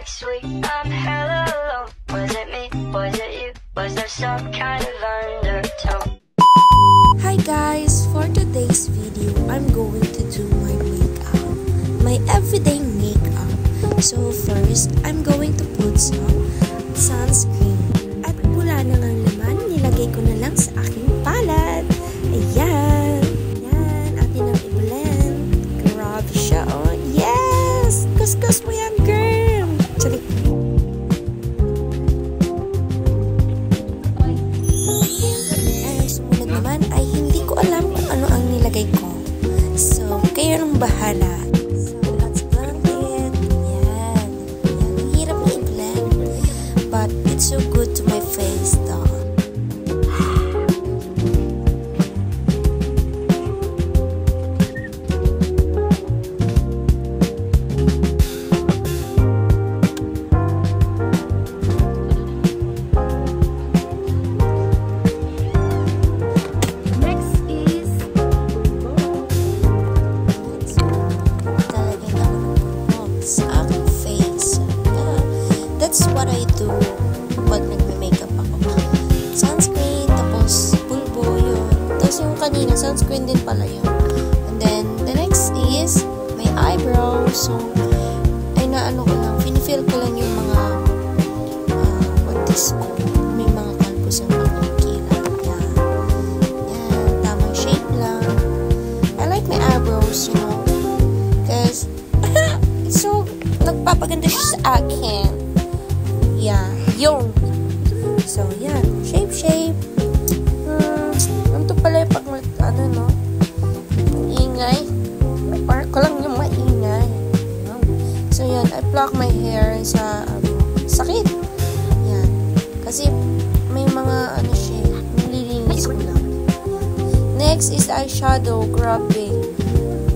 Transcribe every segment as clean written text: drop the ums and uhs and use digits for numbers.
sweet, I'm hella alone. Was it me? Was it you? Was there some kind of undertone? Hi guys! For today's video, I'm going to do my makeup. My everyday makeup. So first, I'm going to put some sunscreen. At wala na ng laman, nilagay ko na lang sa aking palette. Ayan! Ayan, atin ang i-blend. Grabe siya, oh. Yes! Kuskus mo yan, girl! Charik! And sumunod naman ay hindi ko alam kung ano ang nilagay ko. So, kayo nang bahala. So, let's blend it. Yan. Yan. Ang hirap na i-blend. But it's so good to my face, though. That's what I do pag nagme-makeup ako. Sunscreen, tapos pulbo, yun. Tapos yung kanina, sunscreen din pala yun. And then, the next is my eyebrows. So, ay naano ko lang, finifill ko lang yung mga what is ko. May mga kalbos ang pagkikila. Yan. Yan, tamang shape lang. I like my eyebrows, you know. Because, so, nagpapaganda siya sa akin. Yeah, yung. So, yan. Shape. Ano pala yung pag, ano, no? Ingay. Parang ko lang yung maingay. So, yan. I pluck my hair sa, sakit. Yan. Kasi, may mga, ano siya, nililinis ko lang. Next is eyeshadow. Grabe.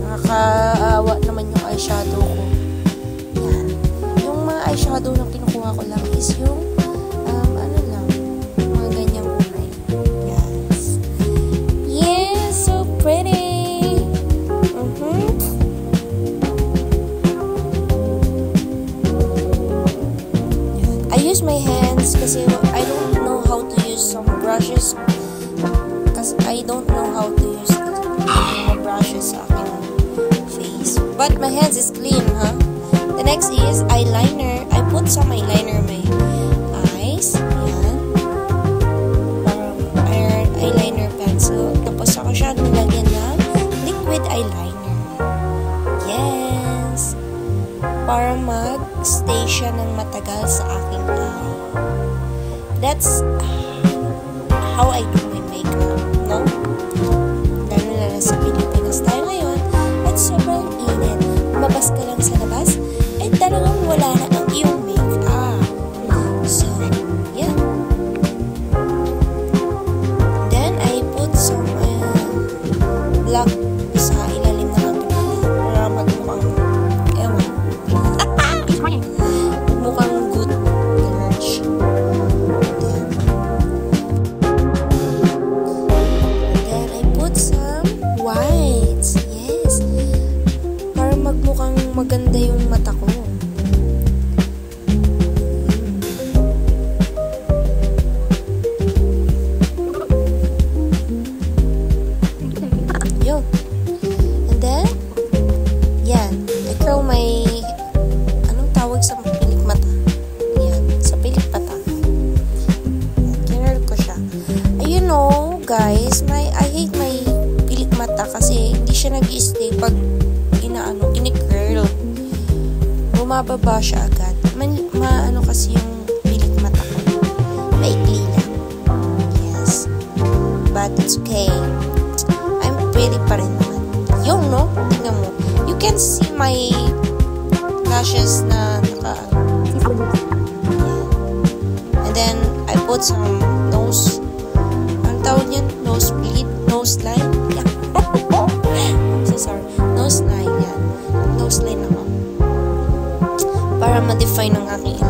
Nakakaawa naman yung eyeshadow ko. Yan. Yung mga eyeshadow na kinukuha ko lang is yung ano lang, mga ganyang kulay. Yes. Yes, so pretty. I use my hands kasi I don't know how to use some brushes kasi I don't know how to use the brushes sa aking face. But my hands is clean, huh? The next is eyeliner. I put some eyeliner in my eyes. Yan. Eyeliner pencil. Tapos ako siya nilagyan ng liquid eyeliner. Yes. Para mag-stay siya ng matagal sa aking eye. That's how I do my makeup, no? Lalo na sa Pilipinas tayo ngayon at sobrang init. Mabas ka lang sa labas ay talagang wala na ang iyong make-up. So, yeah. Then, I put some black sa ilalim ng aking mata para magmukhang, ewan. Mukhang good lunch. Then, I put some whites. Yes. Para magmukhang maganda yung mata ko. Yun. And then, yan. I curl my, anong tawag sa pilik mata? Yan. Sa pilik mata. Kinurl ko siya. You know, guys, I hate my pilik mata kasi hindi siya nag-i-stay pag ini-curl. Bumababa siya agad. Maano kasi yung pilik mata ko. Maikli lang. Yes. But it's okay. I'm pretty pa rin naman. Yung, no? Tingnan mo. You can see my lashes na naka... Yeah. And then, I put some nose... Anong tawag yan? Nosebleed? Nose line? Yeah. I'm so sorry. Nose line, yan. Nose line ako. Para ma-define ang aking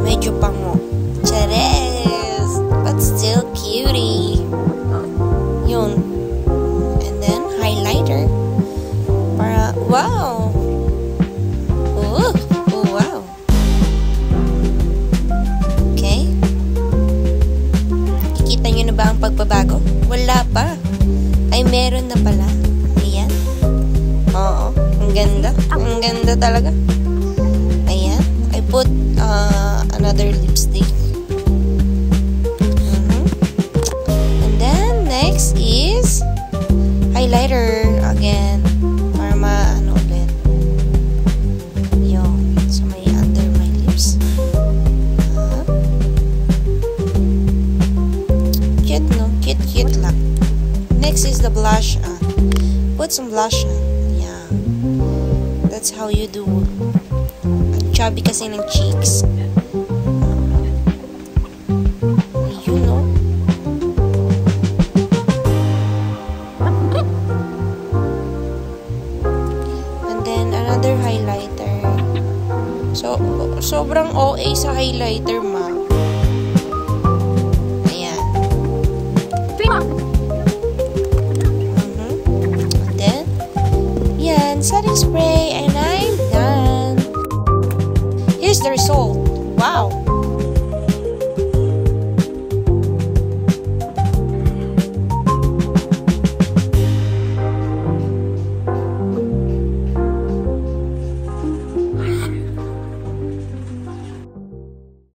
medyo pango. Chares! But still cutie. Yun. And then, highlighter. Para, wow! Oh, wow! Ang ganda talaga. Ayan. I put another lipstick. And then, next is highlighter again. Para maano ulit. Yung sa may under my lips. Cute, no? Cute lang. Next is the blush. Put some blush on. Yeah. That's how you do. Ang chubby kasi ng cheeks. You know. And then, another highlighter. So, sobrang OA sa highlighter mo.